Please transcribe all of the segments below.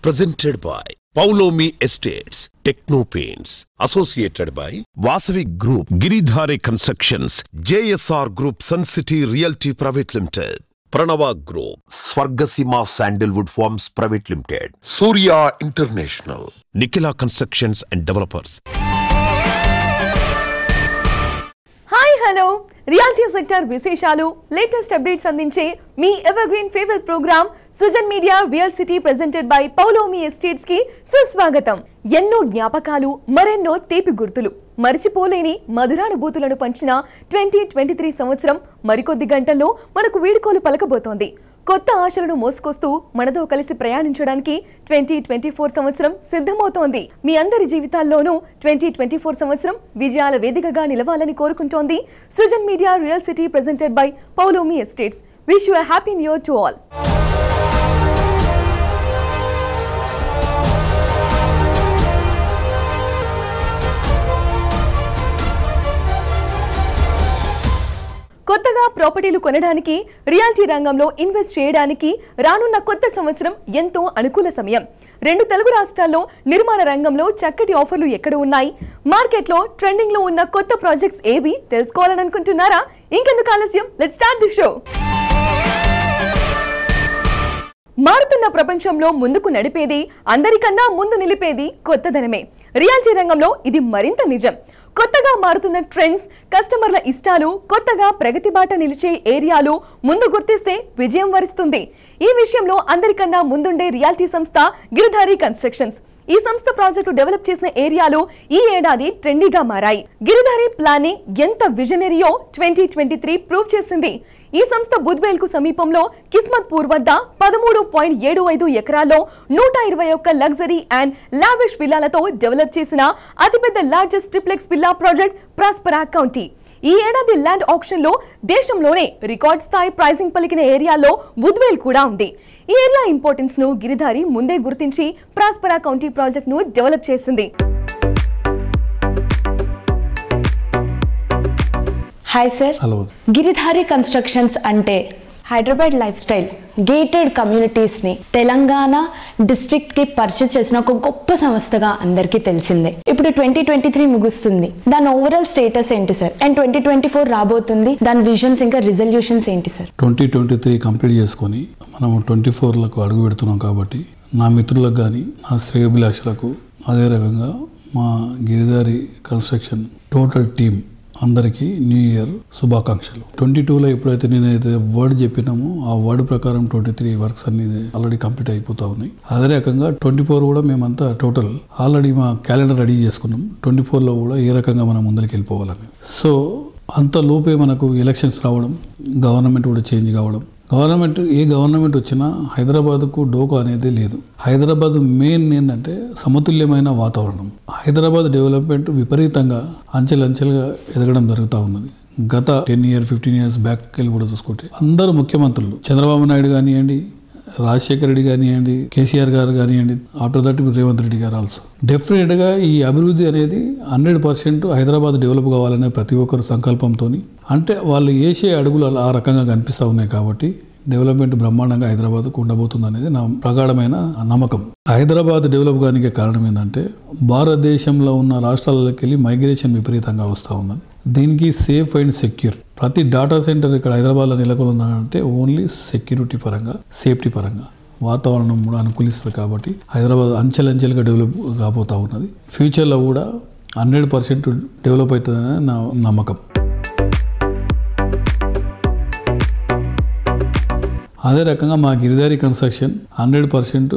Presented by Paulomi Estates, Techno Paints, associated by Vasavi Group, Giridhare Constructions, JSR Group, Sun City Realty Private Limited, Pranava Group, Swargasima Sandalwood Farms Private Limited, Surya International, Nikila Constructions and Developers. Hi, hello. Realty sector విశేషాలు latest updates అందించే మీ evergreen favourite programme Sujan media real city presented by Paulomi estates కి సుస్వాగతం. ఎన్నో జ్ఞాపకాలు, మరెన్నో తీపి గుర్తులు, మరిచిపోలేని మధురానుభూతులను పంచిన 2023 సంవత్సరం మరికొద్ది గంటల్లో మనకు వీడ్కోలు పలకబోతోంది. కొత్త ఆశలను మోసుకొస్తూ మనతో కలిసి ప్రయాణించడానికి 2024 సంవత్సరం సిద్ధమవుతోంది. మీ అందరి జీవితాల్లోనూ 2024 సంవత్సరం విజయాల వేదికగా నిలవాలని కోరుకుంటోంది Sujan media real city presented by Paulomi estates. Wish you a happy new year to all. కొత్తగా ప్రాపర్టీలు కొనడానికి, రియాలిటీ రంగంలో ఇన్వెస్ట్ చేయడానికి రానున్న కొత్త సంవత్సరం ఎంతో అనుకూల సమయం. 2 తెలుగు రాష్ట్రాల్లో నిర్మాణ రంగంలో చక్కటి ఆఫర్లు ఎక్కడ ఉన్నాయి, మార్కెట్లో ట్రెండింగ్ లో ఉన్న కొత్త ప్రాజెక్ట్స్ ఏవి తెలుసుకోవాలని అనుకుంటున్నారా? ఇంకెందుకు ఆలస్యం, లెట్స్ స్టార్ట్ ది షో. మారుతున్న ప్రపంచంలో ముందుకు నడిపేది, అందరికన్నా ముందు నిలిపేది కొత్తదనమే. రియాలిటీ రంగంలో ఇది మరింత నిజం. కొత్తగా మారుతున్న ట్రెండ్స్, కస్టమర్ల ఇష్టాలు, కొత్తగా ప్రగతి బాట నిలిచే ఏరియాలు ముందు గుర్తిస్తే విజయం వరిస్తుంది. ఈ విషయంలో అందరికన్నా ముందుండే రియాలిటీ సంస్థ గిరిధారి కన్స్ట్రక్షన్స్. ఈ సంస్థ ప్రాజెక్టు డెవలప్ చేసిన ఏరియాలు ఈ ఏడాది ట్రెండీగా మారాయి. గిరిధారి ప్లానింగ్ ఎంత విజనరీయో 2023 ప్రూవ్ చేసింది. ఈ సంస్థ బుద్వేల్ కు సమీపంలో కిస్మత్పూర్ వద్ద 13.75 ఎకరాల్లో 121 లగ్జరీ అండ్ లావిష్ విల్లాలతో డెవలప్ చేసిన అతిపెద్ద largest triplex villa project ప్రాస్పరా county. ఈ ఏడాది ల్యాండ్ ఆక్షన్ లో దేశంలోనే రికార్డ్ స్థాయి ప్రైజింగ్ పలికిన ఏరియాలో బుద్వేల్ కూడా ఉంది. ఈ ఏరియా ఇంపార్టెన్స్ ను గిరిధారి ముందే గుర్తించి ప్రాస్పరా కౌంటీ ప్రాజెక్ట్ ను డెవలప్ చేసింది. Hi sir. Hello. Giridhari constructions అంటే హైదరాబాద్ లైఫ్ స్టైల్, గేటెడ్ కమ్యూనిటీస్ని తెలంగాణ డిస్ట్రిక్ట్కి పరిచయం చేసిన ఒక గొప్ప సంస్థగా అందరికీ తెలిసిందే. ఇప్పుడు 2023 ముగుస్తుంది. దాని ఓవరాల్ స్టేటస్ ఏంటి సార్? అండ్ 2024 రాబోతుంది, దాని విజన్స్ ఇంకా రిజల్యూషన్స్ ఏంటి సార్? 2023 కంప్లీట్ చేసుకొని మనం 24లకు అడుగు పెడుతున్నాం కాబట్టి నా మిత్రులకు కానీ, నా శ్రేయోభిలాషులకు, అదే రకంగా మా గిరిధారి కన్స్ట్రక్షన్ టోటల్ టీమ్ అందరికీ న్యూ ఇయర్ శుభాకాంక్షలు. 22లో ఎప్పుడైతే నేనైతే వర్డ్ చెప్పినామో ఆ వర్డ్ ప్రకారం 23 వర్క్స్ అన్ని ఆల్రెడీ కంప్లీట్ అయిపోతా ఉన్నాయి. అదే రకంగా 24 కూడా మేమంతా టోటల్ ఆల్రెడీ మా క్యాలెండర్ రెడీ చేసుకున్నాం. 24లో కూడా ఏ రకంగా మనం ముందరికి వెళ్ళిపోవాలని. సో అంత లోపే మనకు ఎలక్షన్స్ రావడం, గవర్నమెంట్ కూడా చేంజ్ కావడం. ఏ గవర్నమెంట్ వచ్చినా హైదరాబాద్కు డోకా అనేది లేదు. హైదరాబాద్ మెయిన్ ఏంటంటే సమతుల్యమైన వాతావరణం. హైదరాబాద్ డెవలప్మెంట్ విపరీతంగా అంచెలంచెలుగా ఎదగడం జరుగుతూ ఉన్నది. గత 10 years 15 years బ్యాక్ వెళ్ళి కూడా చూసుకుంటే అందరూ ముఖ్యమంత్రులు, చంద్రబాబు నాయుడు కానివ్వండి, రాజశేఖర రెడ్డి కానివ్వండి, కేసీఆర్ గారు కానివ్వండి, ఆఫ్టర్ దట్ రేవంత్ రెడ్డి గారు ఆల్సో. డెఫినెట్గా ఈ అభివృద్ధి అనేది 100% హైదరాబాద్ డెవలప్ కావాలనే ప్రతి ఒక్కరు సంకల్పంతో, అంటే వాళ్ళు వేసే అడుగులు ఆ రకంగా కనిపిస్తూ ఉన్నాయి. కాబట్టి డెవలప్మెంట్ బ్రహ్మాండంగా హైదరాబాద్కు ఉండబోతుంది అనేది నా ప్రగాఢమైన నమ్మకం. హైదరాబాద్ డెవలప్ కానికి కారణం ఏంటంటే భారతదేశంలో ఉన్న రాష్ట్రాలకి వెళ్ళి మైగ్రేషన్ విపరీతంగా వస్తూ ఉన్నది. దీనికి సేఫ్ అండ్ సెక్యూర్ ప్రతి డేటా సెంటర్ ఇక్కడ హైదరాబాద్లో నెలకొందంటే ఓన్లీ సెక్యూరిటీ పరంగా, సేఫ్టీ పరంగా వాతావరణం కూడా అనుకూలిస్తుంది. కాబట్టి హైదరాబాద్ అంచెలంచెలుగా డెవలప్ కాబోతూ ఉన్నది. ఫ్యూచర్లో కూడా 100% డెవలప్ అవుతుందనే నా నమ్మకం. అదే రకంగా మా గిరిధారి కన్స్ట్రక్షన్ 100%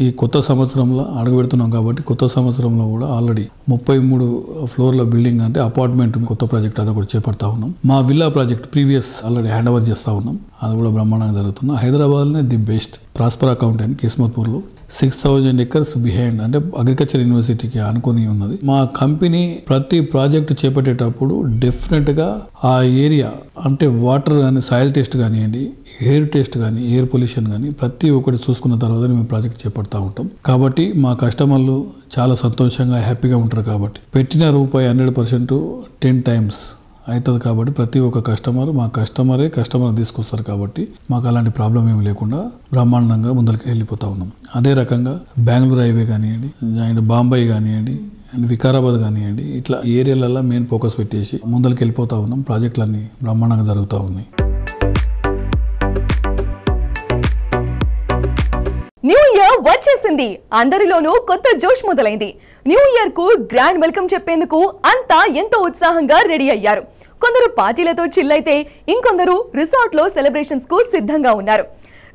ఈ కొత్త సంవత్సరంలో అడుగుపెడుతున్నాం. కాబట్టి కొత్త సంవత్సరంలో కూడా ఆల్రెడీ 33 ఫ్లోర్ల బిల్డింగ్ అంటే అపార్ట్మెంట్ కొత్త ప్రాజెక్ట్ అది కూడా చేపడతా ఉన్నాం. మా villa project previous already hand over చేస్తూ ఉన్నాం. అది కూడా బ్రహ్మాండంగా జరుగుతుంది. హైదరాబాద్లోనే ది బెస్ట్ ప్రాస్పరా కౌంటీ అని కిస్మత్పూర్లో 6000 acres బిహైండ్ అంటే అగ్రికల్చర్ యూనివర్సిటీకి అనుకుని ఉన్నది. మా కంపెనీ ప్రతి ప్రాజెక్ట్ చేపట్టేటప్పుడు డెఫినెట్గా ఆ ఏరియా అంటే వాటర్ కానీ, సాయిల్ టెస్ట్ కానివ్వండి, ఎయిర్ టెస్ట్ కానీ, ఎయిర్ పొల్యూషన్ కానీ ప్రతి ఒక్కటి చూసుకున్న తర్వాత మేము ప్రాజెక్ట్ చేపడతా ఉంటాం. కాబట్టి మా కస్టమర్లు చాలా సంతోషంగా, హ్యాపీగా ఉంటారు. కాబట్టి పెట్టిన రూపాయి 100% 10 times అవుతుంది కాబట్టి ప్రతి ఒక్క కస్టమర్ మా కస్టమర్ తీసుకొస్తారు కాబట్టి మాకు అలాంటి ప్రాబ్లం ఏమి లేకుండా బ్రహ్మాండంగా ముందరికి వెళ్ళిపోతా ఉన్నాం. అదే రకంగా బెంగళూరు హైవే కానివ్వండి అండ్ బాంబే కానివ్వండి అండ్ వికారాబాద్ కానివ్వండి ఇట్లా ఏరియాలలో మెయిన్ ఫోకస్ పెట్టేసి ముందరికి వెళ్ళిపోతా ఉన్నాం. ప్రాజెక్టులన్నీ బ్రహ్మాండంగా జరుగుతూ ఉన్నాయి. న్యూ ఇయర్ వచ్చేసింది. అందరిలోనూ కొత్త జోష్ మొదలైంది. న్యూ ఇయర్ కు గ్రాండ్ వెల్కమ్ చెప్పేందుకు అంతా ఎంతో ఉత్సాహంగా రెడీ అయ్యారు. కొందరు పార్టీలతో చిల్ అయితే ఇంకొందరు రిసార్ట్ లో సెలబ్రేషన్స్ కు సిద్ధంగా ఉన్నారు.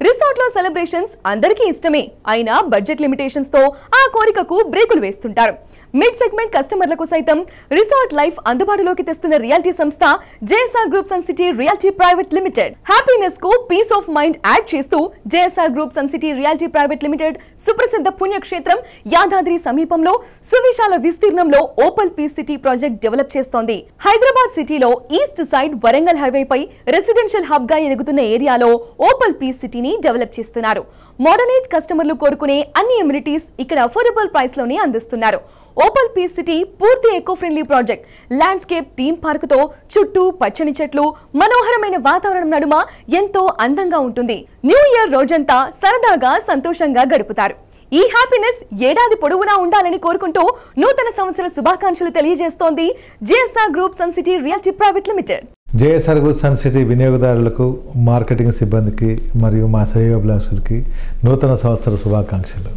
రిసార్ట్ లో సెలబ్రేషన్స్ అందరికీ ఇష్టమే, అయినా బడ్జెట్ లిమిటేషన్స్ తో ఆ కోరికకు బ్రేకులు వేస్తుంటారు. మిడ్ సెగ్మెంట్ కస్టమర్లకు సైతం రిసార్ట్ లైఫ్ అందుబాటులోకి తెస్తున్న రియాలిటీ సంస్థ JSR group sun city reality private limited. Happiness కు పీస్ ఆఫ్ మైండ్ యాడ్ చేస్తూ JSR group sun city reality private limited సుప్రసిద్ధ పుణ్యక్షేత్రం యాదాద్రి సమీపంలో సువిశాల విస్తీర్ణంలో Opal Peace City project develop చేస్తోంది. హైదరాబాద్ సిటీలో ఈస్ట్ సైడ్ వరంగల్ హైవే పై రెసిడెన్షియల్ హబ్ గా ఎదుగుతున్న ఏరియాలో ఓపల్ పీస్ సిటీని డెవలప్ చేస్తున్నారు. మోడర్న్ ఏజ్ కస్టమర్లు కోరుకునే అన్ని ఎమ్యూనిటీస్ ఇక్కడ అఫోర్డబుల్ ప్రైస్ లోనే అందిస్తున్నారు. ఓపల్ పీస్ సిటీ పూర్తి eco friendly project. Landscape theme park తో చుట్టూ పచ్చని చెట్లు, మనోహరమైన వాతావరణం నడుమ ఎంతో అందంగా ఉంటుంది. న్యూ ఇయర్ రోజంతా సరదాగా సంతోషంగా గడుపుతారు. ఈ హ్యాపీనెస్ ఏడాది పొడవునా ఉండాలని కోరుకుంటూ నూతన సంవత్సర శుభాకాంక్షలు తెలియజేస్తోంది JSR group sun city reality private limited. JSR group sun city వినియోగదారులకు, మార్కెటింగ్ సిబ్బందికి మరియు మా శ్రేయోభిలాషులకి నూతన సంవత్సర శుభాకాంక్షలు.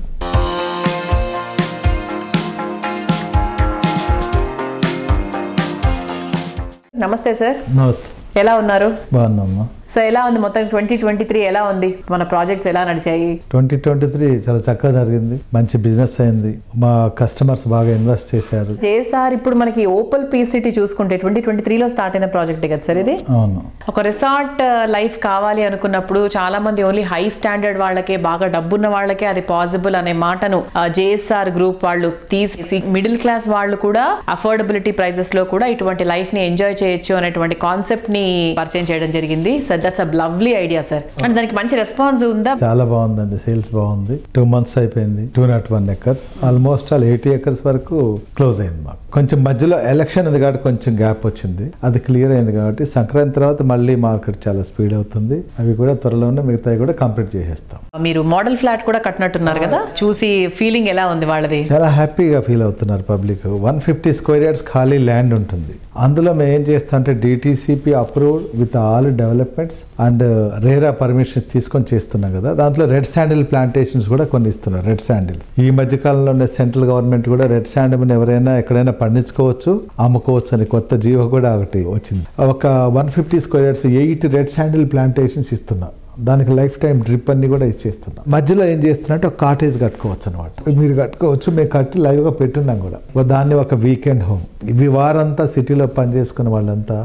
నమస్తే సార్. నమస్తే. ఎలా ఉన్నారు? బాగున్నామ్మా. సో ఎలా ఉంది మొత్తం 2023 ఎలా ఉంది? మన ప్రాజెక్ట్స్ ఎలా నడిచాయి? 2023 చాలా చక్కగా జరిగింది. మంచి బిజినెస్ అయింది. మా కస్టమర్స్ బాగా ఇన్వెస్ట్ చేశారు. జేఎస్ఆర్ ఇప్పుడు మనకి ఓపల్ పీస్ సిటీ చూసుకుంటే 2023లో స్టార్ట్ అయిన ప్రాజెక్ట్ కదా సార్ ఇది? అవును. ఒక రిసార్ట్ లైఫ్ కావాలి అనుకున్నప్పుడు చాలా మంది ఓన్లీ హై స్టాండర్డ్ వాళ్ళకే, బాగా డబ్బున్న వాళ్ళకే అది పాసిబుల్ అనే మాటను జేఎస్ఆర్ గ్రూప్ వాళ్ళు తీసేసి మిడిల్ క్లాస్ వాళ్ళు కూడా అఫోర్డబిలిటీ ప్రైజెస్ లో కూడా ఇటువంటి లైఫ్ ని ఎంజాయ్ చేయొచ్చు అనేటువంటి కాన్సెప్ట్ ని పరిచయం చేయడం జరిగింది. That's a lovely idea sir. అంటే దానికి మంచి రెస్పాన్స్ ఉందా? చాలా బాగుందండి. సేల్స్ బాగుంది. 2 months అయిపోయింది. 201 acres ఆల్మోస్ట్ 80 acres వరకు క్లోజ్ అయింది. మాకు కొంచెం మధ్యలో ఎలక్షన్ ఉంది కాబట్టి కొంచెం గ్యాప్ వచ్చింది. అది క్లియర్ అయింది కాబట్టి సంక్రాంతి తర్వాత మళ్ళీ మార్కెట్ చాలా స్పీడ్ అవుతుంది. అవి కూడా త్వరలోనే మిగతాయి కూడా కంప్లీట్ చేసేస్తాం. మీరు మోడల్ ఫ్లాట్ కూడా కట్టినట్టున్నారు కదా, చూసి ఫీలింగ్ ఎలా ఉంది వాళ్ళది? చాలా హ్యాపీగా ఫీల్ అవుతున్నారు పబ్లిక్. 150 square yards ఖాళీ ల్యాండ్ ఉంటుంది. అందులో మేము ఏం చేస్తాం అంటే DTCP approved with all developments and RERA permissions తీసుకొని చేస్తున్నాం కదా. దాంట్లో రెడ్ శాండిల్ ప్లాంటేషన్స్ కూడా కొన్ని ఇస్తున్నారు. రెడ్ శాండిల్స్ ఈ మధ్య కాలంలో సెంట్రల్ గవర్నమెంట్ కూడా రెడ్ శాండిల్ ఎవరైనా ఎక్కడైనా పండించుకోవచ్చు, అమ్ముకోవచ్చు అని కొత్త జీవో కూడా ఒకటి వచ్చింది. ఒక 150 square yards 8 red sandal plantations ఇస్తున్నాం. దానికి లైఫ్ టైం డ్రిప్ అన్ని కూడా ఇచ్చేస్తున్నాం. మధ్యలో ఏం చేస్తున్నట్టు ఒక కాటేజ్ కట్టుకోవచ్చు అనమాట. మీరు కట్టుకోవచ్చు. మేము కట్టి లైవ్గా పెట్టున్నాం కూడా. దాన్ని ఒక వీకెండ్ హోమ్. ఇవి వారంతా సిటీలో పనిచేసుకున్న వాళ్ళంతా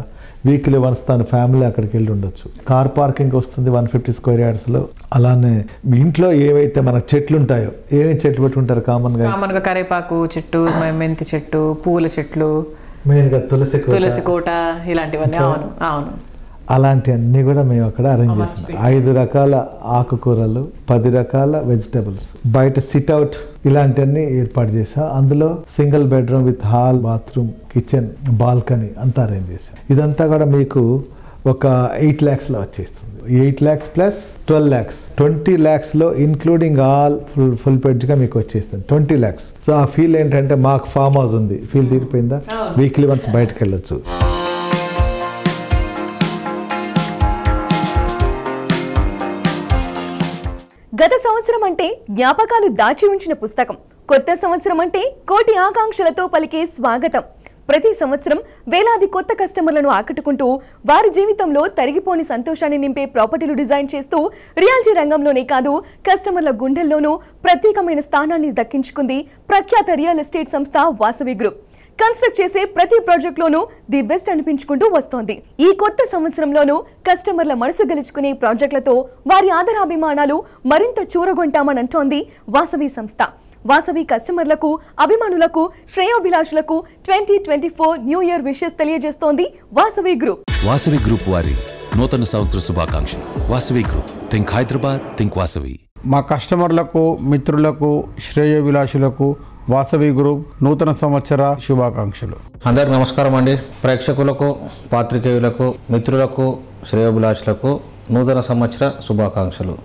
వీక్లీ వన్స్ తన ఫ్యామిలీ అక్కడికి వెళ్ళి ఉండొచ్చు. కార్ పార్కింగ్ వస్తుంది 150 square yards లో. అలానే మీ ఇంట్లో ఏవైతే మనకు చెట్లు ఉంటాయో, ఏమేమి చెట్లు పెట్టుకుంటారు కామన్గా? కరేపాకు చెట్టు, మెంతి చెట్టు, పూల చెట్లు, మెయిన్గా తులసి కోట, ఇలాంటివన్నీ. అవును అవును. అలాంటివన్నీ కూడా మేము అక్కడ అరేంజ్ చేస్తున్నాం. 5 రకాల ఆకుకూరలు, 10 రకాల వెజిటబుల్స్, బయట సిట్అవుట్ ఇలాంటివన్నీ ఏర్పాటు చేసాం. అందులో single bedroom with hall, bathroom, kitchen, balcony అంతా అరేంజ్ చేసాం. ఇదంతా కూడా మీకు ఒక 8 lakhsలో వచ్చేస్తుంది. 8 lakhs ప్లస్ 12 lakhs, 20 lakhsలో ఇన్క్లూడింగ్ ఆల్ ఫుల్ పెడ్జ్గా మీకు వచ్చేస్తుంది 20 lakhs. సో ఆ ఫీల్ ఏంటంటే మాకు ఫామ్ హౌస్ ఉంది, ఫీల్ తీరిపోయిందా, వీక్లీ వన్స్ బయటకు వెళ్ళొచ్చు. గత సంవత్సరం అంటే జ్ఞాపకాలు దాచి ఉంచిన పుస్తకం. కొత్త సంవత్సరం అంటే కోటి ఆకాంక్షలతో పలికే స్వాగతం. ప్రతి సంవత్సరం వేలాది కొత్త కస్టమర్లను ఆకట్టుకుంటూ వారి జీవితంలో తరిగిపోని సంతోషాన్ని నింపే ప్రాపర్టీలు డిజైన్ చేస్తూ రియాలిటీ రంగంలోనే కాదు కస్టమర్ల గుండెల్లోనూ ప్రత్యేకమైన స్థానాన్ని దక్కించుకుంది ప్రఖ్యాత రియల్ ఎస్టేట్ సంస్థ వాసవి గ్రూప్. కన్స్ట్రక్ట్ చేసే ప్రతి ప్రాజెక్ట్లోనూ ది బెస్ట్ అనిపించుకుంటూ వస్తోంది. ఈ కొత్త సంవత్సరంలోనూ కస్టమర్ల మనసు గెలుచుకునే ప్రాజెక్టులతో వారి ఆదరాభిమానాలు మరింత చూరగొంటామనంటోంది వాసవి సంస్థ. వాసవి కస్టమర్లకు, అభిమానులకు, శ్రేయోభిలాషులకు 2024 న్యూ ఇయర్ విషెస్ తెలియజేస్తోంది వాసవి గ్రూప్. వాసవి గ్రూప్ వారి నూతన సంవత్సర శుభాకాంక్షలు. Vasavi group, think Hyderabad, think Vasavi. మా కస్టమర్లకు, మిత్రులకు, శ్రేయోభిలాషులకు వాసవి గ్రూప్ నూతన సంవత్సర శుభాకాంక్షలు. అందరికి నమస్కారం అండి. ప్రేక్షకులకు, పాత్రికేయులకు, మిత్రులకు, శ్రేయోభిలాషులకు నూతన సంవత్సర శుభాకాంక్షలు.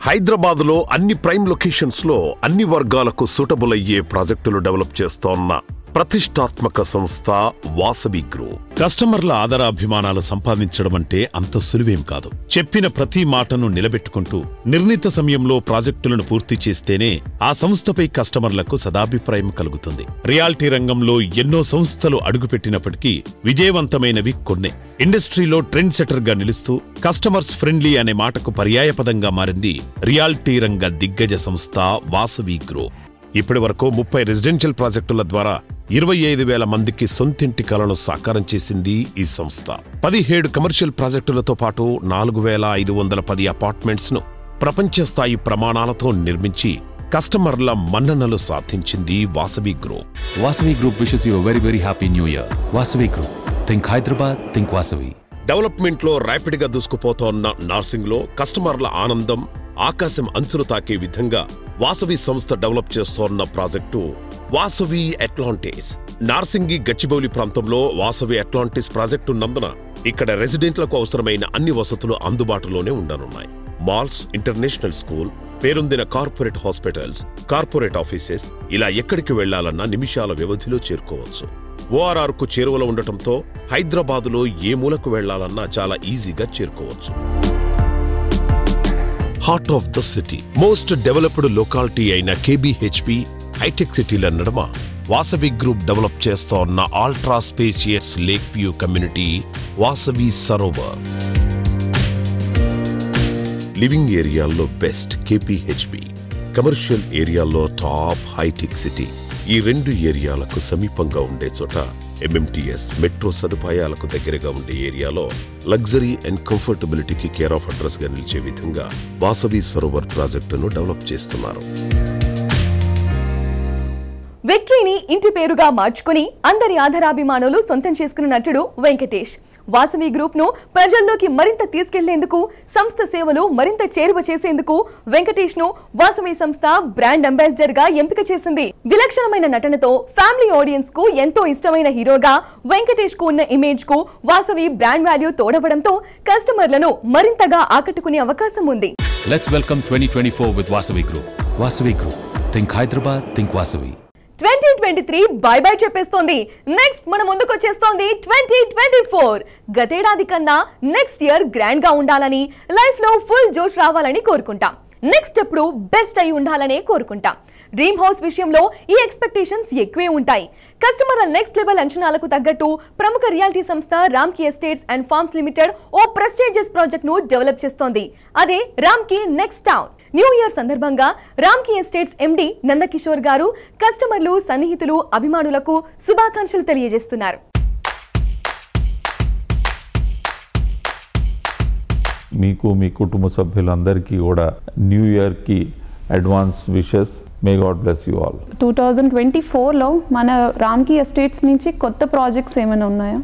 హైదరాబాద్ లో అన్ని ప్రైమ్ లొకేషన్స్ లో అన్ని వర్గాలకు సూటబుల్ అయ్యే ప్రాజెక్టులు డెవలప్ చేస్తోన్న ప్రతిష్టాత్మక సంస్థ వాసవి గ్రూప్. కస్టమర్ల ఆదరాభిమానాలు సంపాదించడం అంటే అంత సులువేం కాదు. చెప్పిన ప్రతి మాటను నిలబెట్టుకుంటూ నిర్ణీత సమయంలో ప్రాజెక్టులను పూర్తి చేస్తేనే ఆ సంస్థపై కస్టమర్లకు సదాభిప్రాయం కలుగుతుంది. రియాలిటీ రంగంలో ఎన్నో సంస్థలు అడుగుపెట్టినప్పటికీ విజయవంతమైనవి కొన్నే. ఇండస్ట్రీలో ట్రెండ్ సెటర్ గా నిలుస్తూ కస్టమర్స్ ఫ్రెండ్లీ అనే మాటకు పర్యాయపదంగా మారింది రియాలిటీ రంగ దిగ్గజ సంస్థ వాసవి గ్రూప్. ఇప్పటి వరకు 30 రెసిడెన్షియల్ ప్రాజెక్టుల ద్వారా 25,000 మందికి సొంతింటి కలను సాకారం చేసింది ఈ సంస్థ. 17 కమర్షియల్ ప్రాజెక్టులతో పాటు 4,510 అపార్ట్మెంట్స్ ను ప్రపంచ స్థాయి ప్రమాణాలతో నిర్మించి కస్టమర్ల మన్ననలు సాధించింది Vasavi group. Vasavi group wishes you very very happy new year. Vasavi group, think Hyderabad, think Vasavi. Development లో ర్యాపిడ్ గా దూసుకుపోతోన్న నార్సింగ్ లో కస్టమర్ల ఆనందం ఆకాశం అంచులు తాకే విధంగా వాసవి సంస్థ డెవలప్ చేస్తోన్న ప్రాజెక్టు వాసవి అట్లాంటిస్. నార్సింగి గచ్చిబౌలి ప్రాంతంలో వాసవి అట్లాంటిస్ ప్రాజెక్టు నందున ఇక్కడ రెసిడెంట్లకు అవసరమైన అన్ని వసతులు అందుబాటులోనే ఉండనున్నాయి. మాల్స్, ఇంటర్నేషనల్ స్కూల్, పేరొందిన కార్పొరేట్ హాస్పిటల్స్, కార్పొరేట్ ఆఫీసెస్, ఇలా ఎక్కడికి వెళ్లాలన్నా నిమిషాల వ్యవధిలో చేరుకోవచ్చు. ORR కు చేరువలో ఉండటంతో హైదరాబాదులో ఏ మూలకు వెళ్లాలన్నా చాలా ఈజీగా చేరుకోవచ్చు. Heart of the city, most developed locality అయిన KBHP హైటెక్ సిటీల నడుమ వాసవి గ్రూప్ డెవలప్ చేస్తోన్న ultra spacious lake view community Vasavi Sarovar. Living ఏరియాల్లో బెస్ట్ KPHP, కమర్షియల్ ఏరియాల్లో టాప్ హైటెక్ సిటీ. ఈ రెండు ఏరియాలకు సమీపంగా ఉండే చోట MMTS మెట్రో సదుపాయాలకు దగ్గరగా ఉండే ఏరియాలో లగ్జరీ అండ్ కంఫర్టబిలిటీకి కేర్ ఆఫ్ అడ్రస్ గా నిలిచే విధంగా వాసవి సరోవర్ ప్రాజెక్టును డెవలప్ చేస్తున్నారు. విక్టరీని ఇంటి పేరుగా మార్చుకుని అందరి ఆధారాభిమానులు సొంతం చేసుకున్న నటుడు వెంకటేష్. వాసవి గ్రూప్ ను ప్రజల్లోకి మరింత తీసుకెళ్లేందుకు, సంస్థ సేవలు మరింత చేరువ చేసేందుకు వెంకటేష్ ను వాసవి సంస్థ బ్రాండ్ అంబాసిడర్ గా ఎంపిక చేసింది. విలక్షణమైన నటనతో ఫ్యామిలీ ఆడియన్స్ కు ఎంతో ఇష్టమైన హీరోగా వెంకటేష్ కు ఉన్న ఇమేజ్ కు వాసవి బ్రాండ్ వాల్యూ తోడవడంతో కస్టమర్లను మరింతగా ఆకట్టుకునే అవకాశం ఉంది. Let's welcome 2024 with Vasavi Group. Vasavi Group, think Hyderabad, think Vasavi. 2023 bye bye చెప్పేస్తోంది. నెక్స్ట్ మన ముందుకు వచ్చేస్తోంది 2024. గతేడాది కన్నా నెక్స్ట్ ఇయర్ గ్రాండ్ గా ఉండాలని, లైఫ్ లో ఫుల్ జోష్ రావాలని కోరుకుంటాం. నెక్స్ట్ ఎప్పుడు బెస్ట్ అయి ఉండాలనే కోరుకుంటాం. డ్రీమ్ హౌస్ విషయంలో ఈ ఎక్స్పెక్టేషన్స్ ఎక్కువే ఉంటాయి. కస్టమర్ల నెక్స్ట్ లెవెల్ అంచనాలకు తగ్గట్టు ప్రముఖ రియాలిటీ సంస్థ Ramky estates and farms limited ఓ ప్రెస్టీజియస్ ప్రాజెక్ట్ ను డెవలప్ చేస్తోంది. అదే Ramky next town. New year సందర్భంగా రామ్కీ ఎస్టేట్స్ MD నందకిషోర్ గారు కస్టమర్లు, సన్నిహితులు, అభిమానులకు శుభాకాంక్షలు తెలియజేస్తున్నారు. మీకు, మీ కుటుంబ సభ్యులందరికీ కూడా న్యూ ఇయర్ కి advance wishes. May God bless you all. 2024లో మన రామ్కీ ఎస్టేట్స్ నుంచి కొత్త ప్రాజెక్ట్స్ ఏమైనా ఉన్నాయా?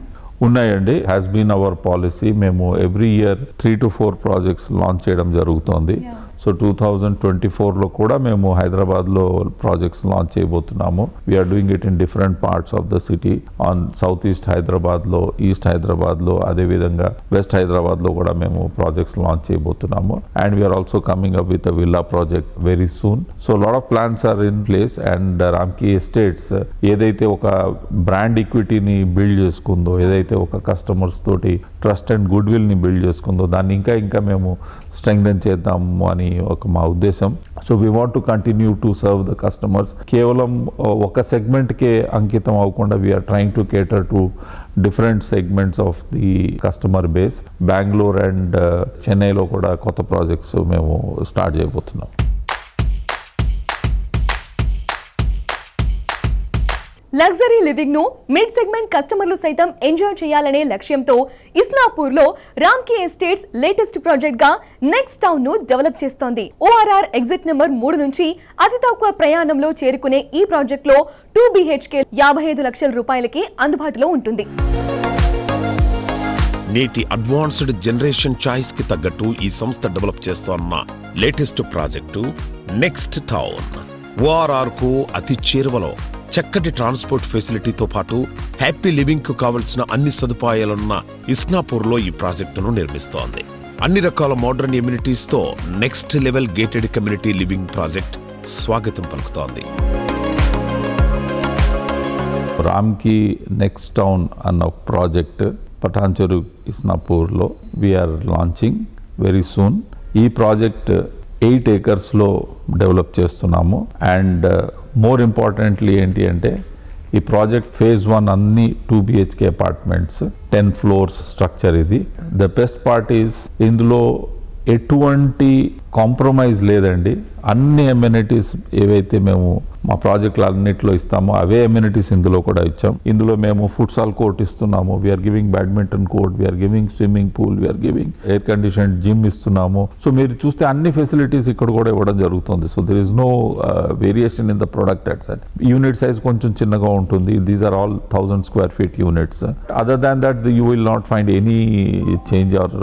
ఉన్నాయండి. Has been our policy. మేము every year 3 to 4 projects launch చేయడం జరుగుతోంది. సో 2024లో కూడా మేము హైదరాబాద్లో ప్రాజెక్ట్స్ లాంచ్ చేయబోతున్నాము. We're doing it in different parts of the city. On south east హైదరాబాద్లో, ఈస్ట్ హైదరాబాద్లో, అదేవిధంగా వెస్ట్ హైదరాబాద్లో కూడా మేము ప్రాజెక్ట్స్ లాంచ్ చేయబోతున్నాము. And we are also coming up with a villa project very soon. So lot of plans are in place. And Ramky estates ఏదైతే ఒక brand ఈక్విటీని బిల్డ్ చేసుకుందో, ఏదైతే ఒక కస్టమర్స్ తోటి ట్రస్ట్ అండ్ గుడ్ విల్ని బిల్డ్ చేసుకుందో, దాన్ని ఇంకా మేము స్ట్రెంగ్థెన్ చేద్దాము అని ఒక మా ఉద్దేశం. So we want to continue to serve the customers. కేవలం ఒక సెగ్మెంట్కే అంకితం అవ్వకుండా we're trying to cater to different segments of the customer base. Bengaluru and చెన్నైలో కూడా కొత్త ప్రాజెక్ట్స్ మేము స్టార్ట్ చేయబోతున్నాం. లగ్జరీ లివింగ్ ను మిడ్ సెగ్మెంట్ కస్టమర్లు సైతం ఎంజాయ్ చేయాలనే లక్ష్యంతో ఇస్నాపూర్ లో రామ్కీ ఎస్టేట్స్ లేటెస్ట్ ప్రాజెక్ట్ గా నెక్స్ట్ టౌన్ ను డెవలప్ చేస్తోంది. ORR ఎగ్జిట్ నెంబర్ 3 నుంచి అతి తక్కువ ప్రయాణంలో చేరుకునే ఈ ప్రాజెక్ట్ లో 2 BHK 55 లక్షల రూపాయలకి అందుబాటులో ఉంటుంది. నేటి అడ్వాన్స్డ్ జనరేషన్ చాయిస్ కి తగ్గట్టు ఈ సంస్థ డెవలప్ చేస్తోన్న latest project next town. ORR కు అతి చేరువలో చక్కటి ట్రాన్స్పోర్ట్ ఫెసిలిటీతో పాటు హ్యాపీ లివింగ్ కు కావలసిన అన్ని సదుపాయాలున్న ఇస్నాపూర్లో ఈ ప్రాజెక్టును నిర్మిస్తోంది. అన్ని రకాల మోడర్న్ ఎమ్యూనిటీస్ తో next level gated community living project స్వాగతం పలుకుతోంది. రామ్కి నెక్స్ట్ టౌన్ అన్న ప్రాజెక్ట్ పటాన్చెరు ఇస్నాపూర్లో వీఆర్ లాంచింగ్ వెరీ సూన్. ఈ ప్రాజెక్ట్ 8 acresలో డెవలప్ చేస్తున్నాము. అండ్ మోర్ ఇంపార్టెంట్లీ ఏంటి అంటే ఈ ప్రాజెక్ట్ phase 1 అన్ని 2 BHK అపార్ట్మెంట్స్ 10 floors స్ట్రక్చర్. ఇది ద బెస్ట్ పార్ట్ ఈస్ ఇందులో ఎటువంటి కాంప్రమైజ్ లేదండి. అన్ని అమ్యూనిటీస్ ఏవైతే మేము మా ప్రాజెక్టులు అన్నింటిలో ఇస్తామో అవే అమ్యూనిటీస్ ఇందులో కూడా ఇచ్చాం. ఇందులో మేము ఫుట్సాల్ కోర్ట్ ఇస్తున్నాము, we are giving badminton court, we are giving swimming pool, we are giving air condition gym ఇస్తున్నాము. సో మీరు చూస్తే అన్ని ఫెసిలిటీస్ ఇక్కడ కూడా ఇవ్వడం జరుగుతుంది. So there is no variation in the product at side. Unit size కొంచెం చిన్నగా ఉంటుంది. These are all 1000 square feet units. Other than that you will not find any change or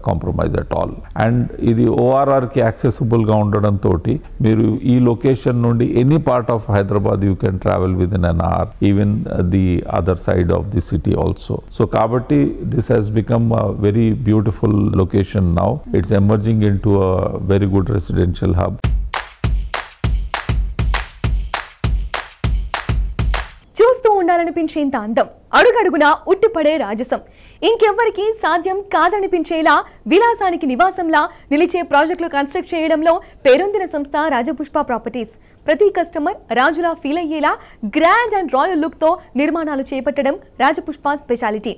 compromise at all. And ఇది ఓఆర్ఆర్కి యాక్సెసిబుల్గా ఉండడంతో మీరు ఈ location నుండి any part of Hyderabad you can travel within an hour, even the other side of the city also. So kabatti this has become a very beautiful location now. It's emerging into a very good residential hub. చూస్తూ ఉండాలనిపించేంత అందం, అడుగడుగునా ఉట్టిపడే రాజసం, ఇంకెవ్వరికి సాధ్యం కాదనిపించేలా విలాసానికి నివాసంలా నిలిచే ప్రాజెక్టులు construct చేయడంలో పేరొందిన సంస్థ రాజపుష్ప ప్రాపర్టీస్. ప్రతి కస్టమర్ రాజులా ఫీల్ అయ్యేలా గ్రాండ్ అండ్ రాయల్ లుక్తో నిర్మాణాలు చేపట్టడం రాజపుష్ప స్పెషాలిటీ.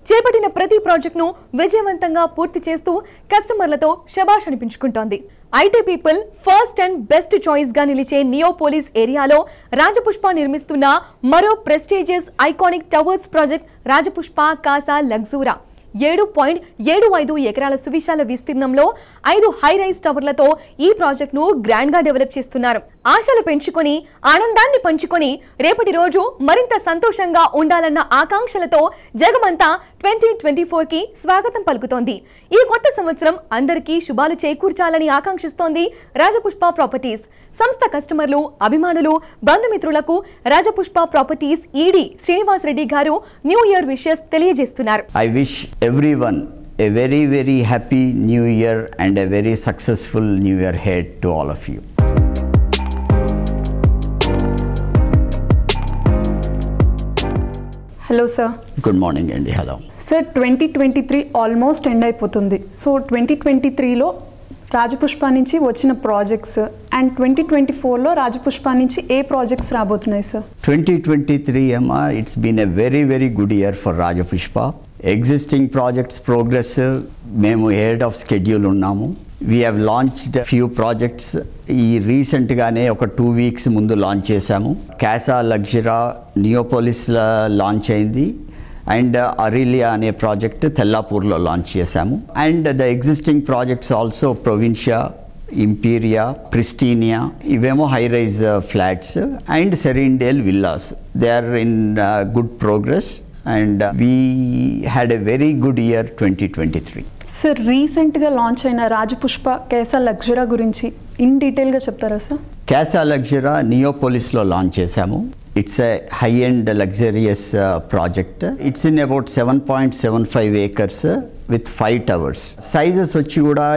చేపట్టిన ప్రతి ప్రాజెక్టును విజయవంతంగా పూర్తి చేస్తూ కస్టమర్లతో శబాష్ అనిపించుకుంటోంది. IT people first and best choice గా నిలిచే నియోపోలిస్ ఏరియాలో రాజపుష్ప నిర్మిస్తున్న మరో prestigious iconic towers project Rajapushpa Casa Luxura. 7.75 ఎకరాల సువిశాల విస్తీర్ణంలో 5 హై రైజ్ టవర్లతో ఈ ప్రాజెక్టును గ్రాండ్ గా డెవలప్ చేస్తున్నారు. ఆశలు పెంచుకొని ఆనందాన్ని పంచుకొని రేపటి రోజు మరింత సంతోషంగా ఉండాలన్న ఆకాంక్షలతో జగమంతా 2024కి స్వాగతం పలుకుతోంది. ఈ కొత్త సంవత్సరం అందరికీ శుభాలు చేకూర్చాలని ఆకాంక్షిస్తోంది రాజపుష్ప ప్రాపర్టీస్. సంస్థ కస్టమర్లు, అభిమానులు, బంధుమిత్రులకు రాజపుష్ప ప్రాపర్టీస్ ఈడీ శ్రీనివాస్ రెడ్డి గారు న్యూ ఇయర్ విషెస్ తెలియజేస్తున్నారు. I wish everyone a very, very happy new year and a very successful new year ahead to all of you. Hello sir. Good morning అండి. Hello sir. 2023 ఆల్మోస్ట్ ఎండ్ అయిపోతుంది. So 2023లో రాజపుష్ప నుంచి వచ్చిన projects and 2024లో Rajapushpa నుంచి ఏ projects రాబోతున్నాయి sir? 2023 అమ్మా, it's been a very very good year for Rajapushpa. Existing projects progress మేము head of schedule ఉన్నాము. We have launched few projects. ఈ రీసెంట్గానే ఒక 2 weeks ముందు లాంచ్ చేశాము. కాసా లగ్జరా నియోపోలిస్లో లాంచ్ అయింది. అండ్ అరిలియా అనే ప్రాజెక్ట్ తెల్లాపూర్లో లాంచ్ చేశాము. And the existing projects also Provincia, Imperia, Pristinia, ఇవేమో high rise flats, and Serenedale villas. They are in good progress and we had a very good year 2023. సార్, రీసెంట్గా launch అయిన Rajapushpa Casa Luxura గురించి in డీటెయిల్గా చెప్తారా సార్? Casa Luxura నియోపోలిస్లో launch చేశాము. It's a high and luxurious project. It's in about 7.75 acres with 5 towers. Sizes వచ్చి కూడా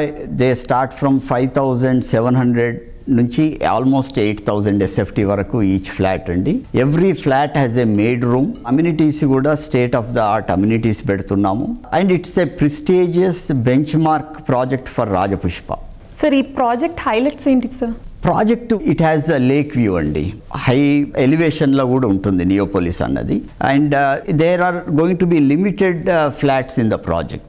దే స్టార్ట్ ఫ్రమ్ 5,700 నుంచి ఆల్మోస్ట్ 8,000 SFT వరకు ఈచ్ ఫ్లాట్ అండి. Every flat has a maid room. Amenities కూడా state of the art amenities పెడుతున్నాము. And it's a prestigious benchmark project for Rajapushpa. Sir, ఈ project highlights ఏంటి sir? Project it has a lake view అండి. High ఎలివేషన్లో కూడా ఉంటుంది నియోపోలిస్ అన్నది. And there are going to be limited flats in the project.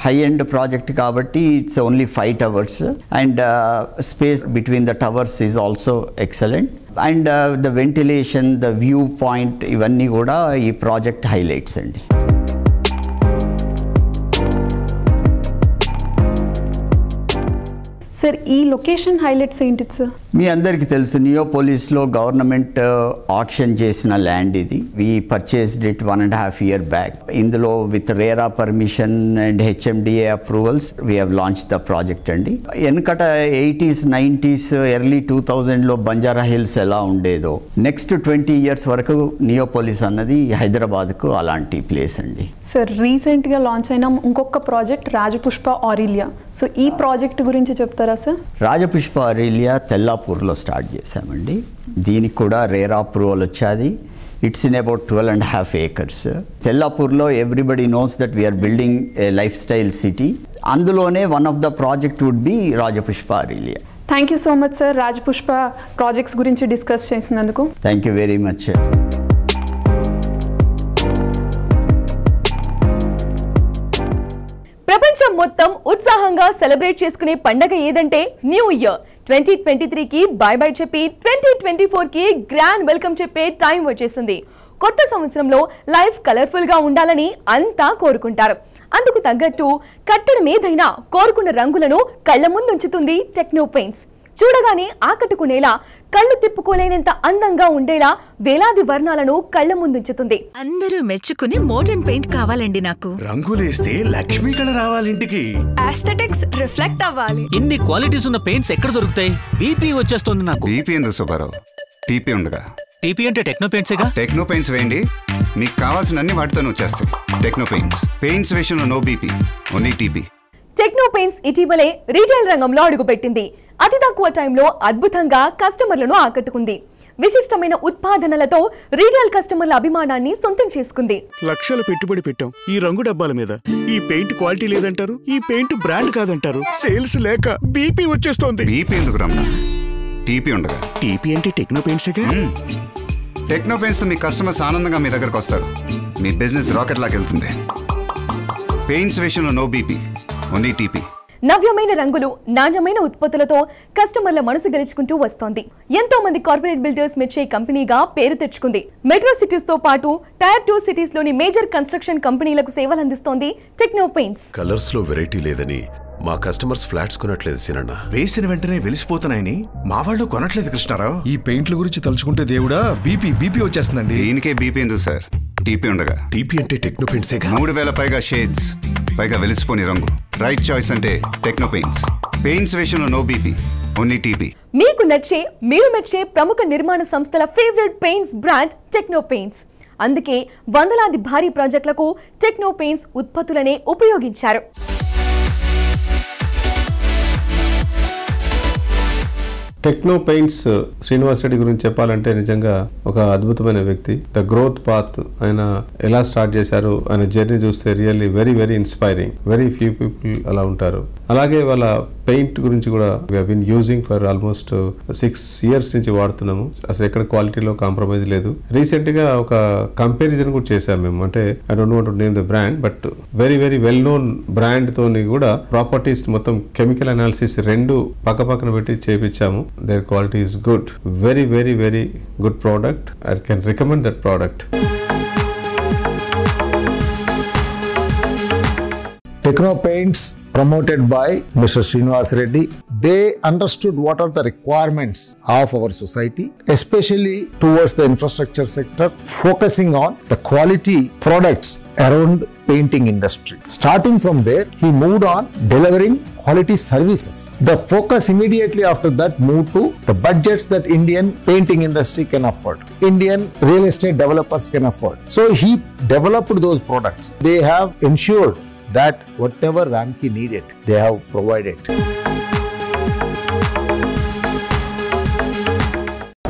High end project కాబట్టి it's only 5 towers and space between the towers is also excellent. And the ventilation, the view point, ఇవన్నీ కూడా ఈ project highlights అండి. So sir ఈ location highlights ఏంటి sir? మీ అందరికీ తెలుసు నియోపోలిస్లో గవర్నమెంట్ ఆక్షన్ చేసిన ల్యాండ్ ఇది. We purchased it 1.5 years back. ఇందులో with RERA permission and HMDA approvals we have launch the project అండి. వెనకట 80s 90s early 2000లో Banjara hills ఎలా ఉండేదో నెక్స్ట్ 20 years వరకు నియోపోలిస్ అన్నది హైదరాబాద్కు అలాంటి ప్లేస్ అండి. సార్ రీసెంట్గా లాంచ్ అయిన ఇంకొక ప్రాజెక్ట్ రాజపుష్ప ఆరిలియా. సో ఈ ప్రాజెక్ట్ గురించి చెప్తారా సార్? రాజపుష్ప ఆరిలియా తెల్లాపూర్లో స్టార్ట్ చేశామండి. దీనికి కూడా రేరా అప్రూవల్ వచ్చాది. It's in about 12.5 acres. తెల్లాపూర్లో everybody knows that we're building a life style city. అందులోనే one of the project would be Rajapushpa Aurelia. Thank you so much sir Rajapushpa projects గురించి discuss చేసినందుకు. Thank you very much. ప్రపంచం మొత్తం ఉత్సాహంగా celebrate చేసుకునే పండగ ఏదంటే న్యూ ఇయర్. 2023కి బై బై చెప్పి 2024కి గ్రాండ్ వెల్కమ్ చెప్పే టైం వచ్చేసింది. కొత్త సంవత్సరంలో లైఫ్ కలర్ఫుల్ గా ఉండాలని అంతా కోరుకుంటారు. అందుకు తగ్గట్టు కట్టడమేదైనా కోరుకున్న రంగులను కళ్ల ముందుంచుతుంది టెక్నో పెయింట్స్. చూడగానే ఆకట్టుకునేలా, కళ్ళు తిప్పుకోలేనంత అందంగా ఉండేలా వేలాది వర్ణాలను కళ్ల ముందుంచుతుంది. అందరూ మెచ్చుకునే మోడర్న్ పెయింట్ కావాలండి నాకు. రంగులేస్తే లక్ష్మీ కళ రావాలి ఇంటికి. ఆస్థెటిక్స్ రిఫ్లెక్ట్ అవ్వాలి. ఇన్ని క్వాలిటీస్ ఉన్న పెయింట్స్ ఎక్కడ దొరుకుతాయి? బీపీ వచ్చేస్తుంది నాకు. బీపీ ఎందుకు సుబ్బారావు? టీపీ ఉండగా. టీపీ అంటే టెక్నో పెయింట్సేగా. టెక్నో పెయింట్స్ వేయండి, మీకు కావాల్సిన అన్ని వాటితోనే వచ్చేస్తాయి. Techno paints. పెయింట్స్ విషయంలో no BP, only TP. Techno paints ఇటీవలే రీటైల్ రంగంలో అడుగుపెట్టింది. అతి తక్కువ టైంలో అద్భుతంగా కస్టమర్లను ఆకట్టుకుంది. విశిష్టమైన ఉత్పాదనలతో రీటైల్ కస్టమర్ల అభిమానాన్ని సొంతం చేసుకుంది. లక్షల పెట్టుబడి పెట్టాం ఈ రంగు డబ్బాల మీద. ఈ పెయింట్ క్వాలిటీ లేదంటారు, ఈ పెయింట్ బ్రాండ్ కాదంటారు. సేల్స్ లేక బీపీ వచ్చేస్తోంది. బీపీ ఎందుకు రమ్మా? టీపీ ఉండగా. టీపీ అంటే టెక్నో పెయింట్సేగా. టెక్నో పెయింట్స్ మీ కస్టమర్స్ ఆనందంగా మీ దగ్గరకు వస్తారు. మీ బిజినెస్ రాకెట్ లాగా వెళ్తుంది. పెయింట్స్ విషయంలో నో బీపీ, ఓన్లీ టీపీ. నవ్యమైన రంగులు, నాణ్యమైన ఉత్పత్తులతో కస్టమర్ల మనసు గెలుచుకుంటూ వస్తోంది. ఎంతో మంది కార్పొరేట్ బిల్డర్స్ మెచ్చే కంపెనీగా పేరు తెచ్చుకుంది. మెట్రో సిటీస్ తో పాటు టైర్ 2 సిటీస్ లోని మేజర్ కన్స్ట్రక్షన్ కంపెనీలకు సేవలు అందిస్తోంది టెక్నో పెయింట్స్. కలర్స్ లో వెరైటీ లేదని మా కస్టమర్స్ ఫ్లాట్స్ కొనట్లేదు సినన్న. వేసిన వెంటనే వెలిసిపోతున్నాయని మా వాళ్ళు కొనట్లేదు కృష్ణారావు. ఈ పెయింట్ల గురించి తలుచుకుంటే దేవుడా బీపీ వచ్చేస్తుందండి. దీనికే బీపీ ఎందుకు సార్? టీపీ ఉండగా. టీపీ అంటే టెక్నో పెయింట్సేగా. 3000 పైగా షేడ్స్, పైగా వెలిసిపోని రంగు. రైట్ చాయిస్ అంటే టెక్నో పెయింట్స్. పెయింట్స్ విషయంలో నో బీపీ, ఓన్లీ టీపీ. మీకు నచ్చే, మీరు మెచ్చే ప్రముఖ నిర్మాణ సంస్థల favourite paints brand techno paints. అందుకే వందలాది భారీ ప్రాజెక్టులకు టెక్నో పెయింట్స్ ఉత్పత్తులనే ఉపయోగించారు. టెక్నో పెయింట్స్ శ్రీనివాస్ రెడ్డి గురించి చెప్పాలంటే నిజంగా ఒక అద్భుతమైన వ్యక్తి. ద గ్రోత్ పాత్ ఆయన ఎలా స్టార్ట్ చేశారు, ఆయన జర్నీ చూస్తే really very very inspiring. Very few people అలా ఉంటారు. అలాగే వాళ్ళ పెయింట్ గురించి కూడా we have been using for almost 6 years నుంచి వాడుతున్నాము. అసలు ఎక్కడ క్వాలిటీలో కాంప్రమైజ్ లేదు. రీసెంట్ గా ఒక కంపారిజన్ కూడా చేశాము మేము. అంటే I don't want to name the brand, but very very well known brand తోని కూడా ప్రాపర్టీస్ మొత్తం కెమికల్ అనాలిసిస్ 2 పక్కన పెట్టి చేపించాము. Their quality is good. Very, very, very good product. I can recommend that product. Techno Paints, promoted by Mr. Srinivas Reddy, they understood what are the requirements of our society, especially towards the infrastructure sector, focusing on the quality products around painting industry. Starting from there, he moved on delivering quality services. The focus immediately after that moved to the budgets that Indian painting industry can afford, Indian real estate developers can afford. So he developed those products. They have ensured that whatever Ramki needed, they have provided.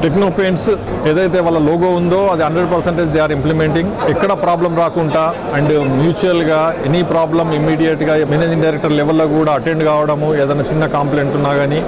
Techno paints ఏదైతే వాళ్ళ logo ఉందో అది 100% they are implementing. ఎక్కడ problem రాకుండా and మ్యూచువల్గా any problem ఇమ్మీడియట్గా managing director లెవెల్లో కూడా attend కావడము, ఏదైనా చిన్న కంప్లైంట్ ఉన్నా కానీ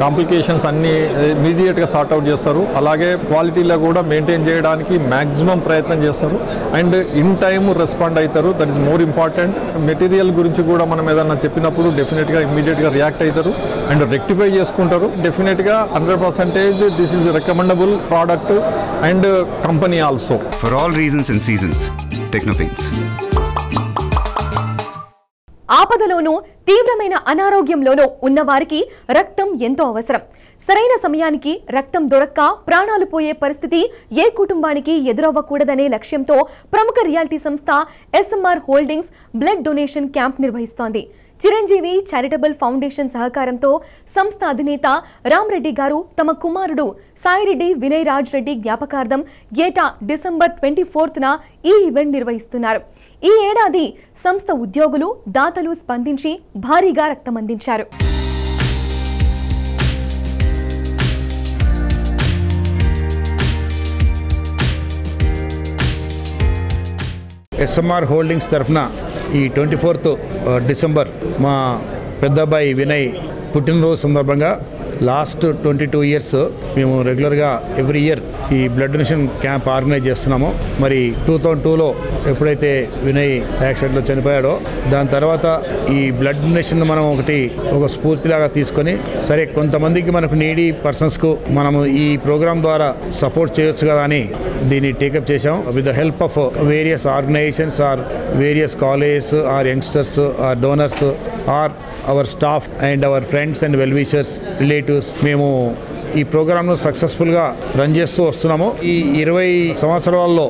కాంప్లికేషన్స్ అన్నీ ఇమీడియట్గా సార్ట్అవుట్ చేస్తారు. అలాగే క్వాలిటీలో కూడా మెయింటైన్ చేయడానికి మ్యాక్సిమం ప్రయత్నం చేస్తారు అండ్ ఇన్ టైమ్ రెస్పాండ్ అవుతారు. That is more important. Material గురించి కూడా మనం ఏదన్నా చెప్పినప్పుడు డెఫినెట్గా ఇమీడియట్గా రియాక్ట్ అవుతారు అండ్ రెక్టిఫై చేసుకుంటారు. డెఫినెట్గా 100% this is recommendable product and company also. For all reasons and seasons, Techno paints. ఆపదలోనూ తీవ్రమైన అనారోగ్యంలోనూ ఉన్నవారికి రక్తం ఎంతో అవసరం. సరైన సమయానికి రక్తం దొరక్క ప్రాణాలు పోయే పరిస్థితి ఏ కుటుంబానికి ఎదురవ్వకూడదనే లక్ష్యంతో ప్రముఖ రియాలిటీ సంస్థ SMR holdings blood donation camp నిర్వహిస్తోంది. చిరంజీవి చారిటబుల్ ఫౌండేషన్ సహకారంతో సంస్థ అధినేత రామరెడ్డి గారు తమ కుమారుడు సాయిరెడ్డి వినయ్ రాజ్ రెడ్డి జ్ఞాపకార్థం ఏటా డిసెంబర్ 24న ఈ ఈవెంట్ నిర్వహిస్తున్నారు. ఈ ఏడాది సంస్థ ఉద్యోగులు దాతలు స్పందించి భారీగా రక్తం అందించారు. ఎస్ఎంఆర్ హోల్డింగ్స్ తరఫున ఈ 24th డిసెంబర్ మా పెద్దబ్బాయి వినయ్ పుట్టినరోజు సందర్భంగా లాస్ట్ 22 ఇయర్స్ మేము రెగ్యులర్గా ఎవ్రీ ఇయర్ ఈ బ్లడ్ డొనేషన్ క్యాంప్ ఆర్గనైజ్ చేస్తున్నాము. మరి 2002లో ఎప్పుడైతే వినయ్ యాక్సిడెంట్లో చనిపోయాడో దాని తర్వాత ఈ బ్లడ్ డొనేషన్ మనం ఒక స్ఫూర్తిలాగా తీసుకొని సరే కొంతమందికి మనకు నీడీ పర్సన్స్కు మనము ఈ ప్రోగ్రామ్ ద్వారా సపోర్ట్ చేయొచ్చు కదా అని దీన్ని టేకప్ చేశాం. With the help of various organisations or various colleges or youngsters or donors or our staff and our friends and well wishers relatives మేము ఈ ప్రోగ్రామ్ను సక్సెస్ఫుల్గా రన్ చేస్తూ వస్తున్నాము. ఈ 20 సంవత్సరాల్లో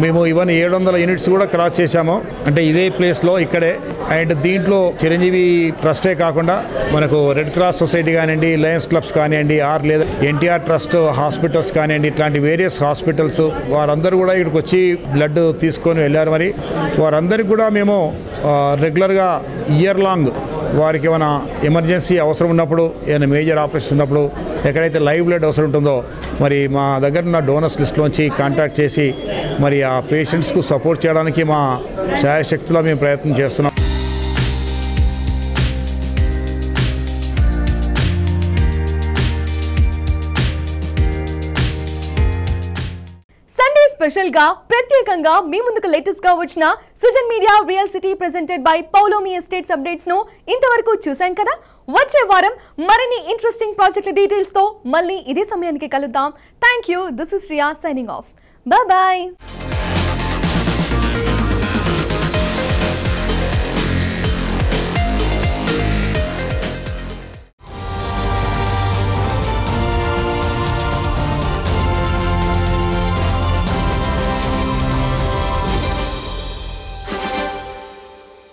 మేము ఈవెన్ 700 యూనిట్స్ కూడా క్రాస్ చేశాము. అంటే ఇదే ప్లేస్లో ఇక్కడే. అండ్ దీంట్లో చిరంజీవి ట్రస్టే కాకుండా మనకు రెడ్ క్రాస్ సొసైటీ కానివ్వండి, లయన్స్ క్లబ్స్ కానివ్వండి, ఆర్ లేదా ఎన్టీఆర్ ట్రస్ట్ హాస్పిటల్స్ కానివ్వండి, ఇట్లాంటి వేరియస్ హాస్పిటల్స్ వారందరూ కూడా ఇక్కడికి వచ్చి బ్లడ్ తీసుకొని వెళ్ళారు. మరి వారందరికీ కూడా మేము రెగ్యులర్గా ఇయర్ లాంగ్ వారికి ఏమైనా ఎమర్జెన్సీ అవసరం ఉన్నప్పుడు, ఏమైనా మేజర్ ఆపరేషన్ ఉన్నప్పుడు, ఎక్కడైతే లైవ్ బ్లడ్ అవసరం ఉంటుందో మరి మా దగ్గర ఉన్న డోనర్స్ లిస్ట్లోంచి కాంటాక్ట్ చేసి మరి ఆ పేషెంట్స్కు సపోర్ట్ చేయడానికి మా శాయశక్తిలో మేము ప్రయత్నం చేస్తున్నాం. స్పెషల్ గా ప్రత్యేకంగా మీ ముందుకు లేటెస్ట్ గా వచ్చిన Sujan media real city presented by Paulomi estates updates ను ఇంతవరకు చూసాం కదా. వచ్చే వారం మరిన్ని ఇంట్రెస్టింగ్ ప్రాజెక్ట్ డీటెయిల్స్ తో మళ్ళీ ఇదే సమయానికి కలుద్దాం. Thank you. This is Shriya signing off. By by.